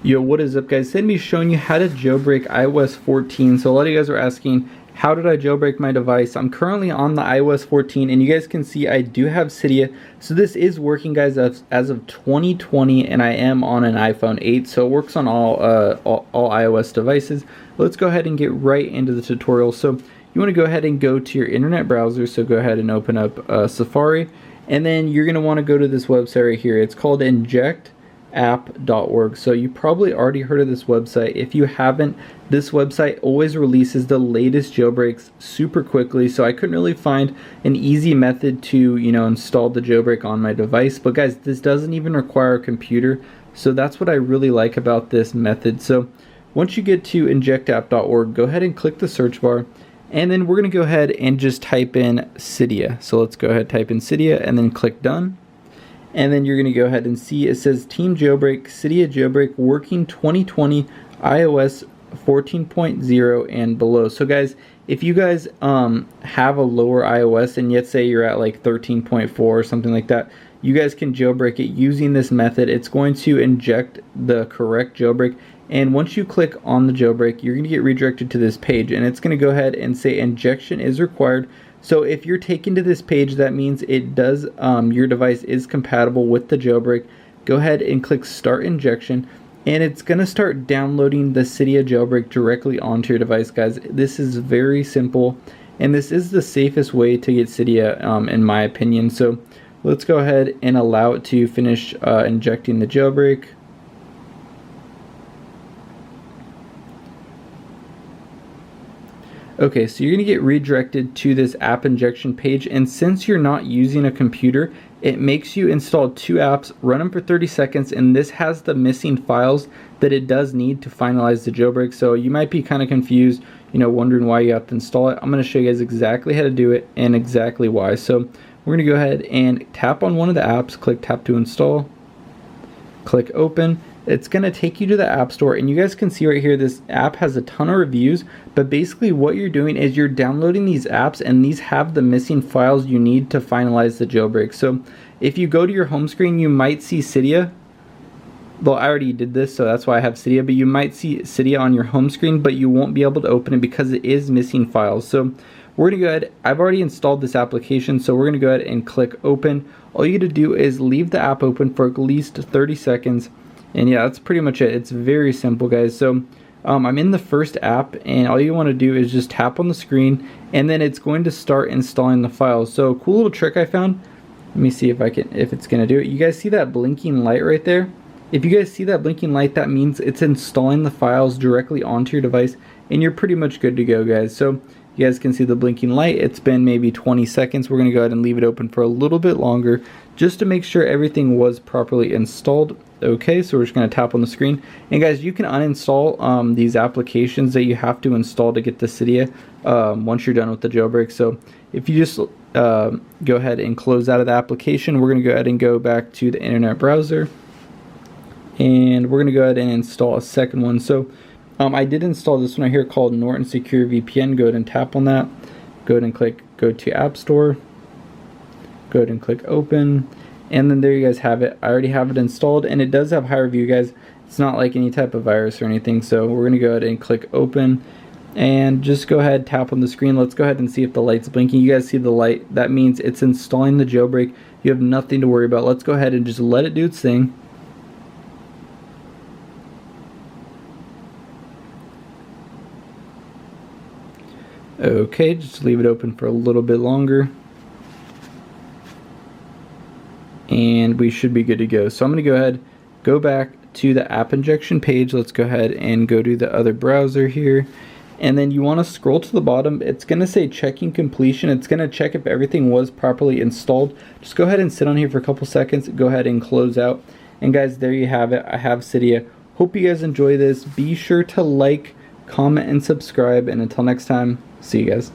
Yo, what is up guys? Today I'm going to be showing you how to jailbreak iOS 14. So a lot of you guys are asking, how did I jailbreak my device? I'm currently on the iOS 14 and you guys can see I do have Cydia. So this is working guys as of 2020 and I am on an iPhone 8. So it works on all iOS devices. Let's go ahead and get right into the tutorial. So you want to go ahead and go to your internet browser. So go ahead and open up Safari. And then you're going to want to go to this website right here. It's called untethered.org. So you probably already heard of this website. If you haven't, this website always releases the latest jailbreaks super quickly, so I couldn't really find an easy method to install the jailbreak on my device. But guys, this doesn't even require a computer, so that's what I really like about this method. So once you get to injectapp.org, go ahead and click the search bar, and then we're going to go ahead and just type in Cydia. So let's go ahead and type in Cydia and then click done. And then you're going to go ahead and see it says Team Jailbreak, Cydia Jailbreak, working 2020 iOS 14.0 and below. So guys, if you guys have a lower iOS and yet say you're at like 13.4 or something like that, you guys can jailbreak it using this method. It's going to inject the correct jailbreak, and once you click on the jailbreak, you're going to get redirected to this page, and it's going to go ahead and say injection is required. So if you're taken to this page, that means it does your device is compatible with the jailbreak. Go ahead and click start injection, and it's going to start downloading the Cydia jailbreak directly onto your device, guys. This is very simple, and this is the safest way to get Cydia in my opinion. So let's go ahead and allow it to finish injecting the jailbreak. Okay, so you're going to get redirected to this app injection page, and since you're not using a computer, it makes you install 2 apps, run them for 30 seconds, and this has the missing files that it does need to finalize the jailbreak. So you might be kind of confused, wondering why you have to install it. I'm going to show you guys exactly how to do it and exactly why. So we're going to go ahead and tap on one of the apps, click tap to install, click open. It's going to take you to the App Store, and you guys can see right here this app has a ton of reviews, but basically what you're doing is you're downloading these apps, and these have the missing files you need to finalize the jailbreak. So if you go to your home screen, you might see Cydia. Well, I already did this, so that's why I have Cydia, but you might see Cydia on your home screen, but you won't be able to open it because it is missing files. So we're going to go ahead, I've already installed this application, so we're going to go ahead and click open. All you got to do is leave the app open for at least 30 seconds. And yeah, that's pretty much it. It's very simple, guys. So I'm in the first app, and all you want to do is just tap on the screen, and then it's going to start installing the files. So cool little trick I found. Let me see if it's going to do it. You guys see that blinking light right there? If you guys see that blinking light, that means it's installing the files directly onto your device, and you're pretty much good to go, guys. So you guys can see the blinking light. It's been maybe 20 seconds. We're going to go ahead and leave it open for a little bit longer just to make sure everything was properly installed. Okay, so we're just going to tap on the screen. And guys, you can uninstall these applications that you have to install to get the Cydia once you're done with the jailbreak. So if you just go ahead and close out of the application, we're going to go ahead and go back to the internet browser. And we're going to go ahead and install a second one. So I did install this one right here called Norton Secure VPN. Go ahead and tap on that. Go ahead and click go to App Store. Go ahead and click open. And then there you guys have it. I already have it installed, and it does have high review, guys. It's not like any type of virus or anything. So we're going to go ahead and click open. And just go ahead, tap on the screen. Let's go ahead and see if the light's blinking. You guys see the light. That means it's installing the jailbreak. You have nothing to worry about. Let's go ahead and just let it do its thing. Okay, just leave it open for a little bit longer, and we should be good to go. So I'm going to go ahead, go back to the app injection page. Let's go ahead and go to the other browser here, and then you want to scroll to the bottom. It's going to say checking completion. It's going to check if everything was properly installed. Just go ahead and sit on here for a couple seconds. Go ahead and close out, and guys, there you have it. I have Cydia. Hope you guys enjoy this. Be sure to like, comment, and subscribe, and until next time, see you guys.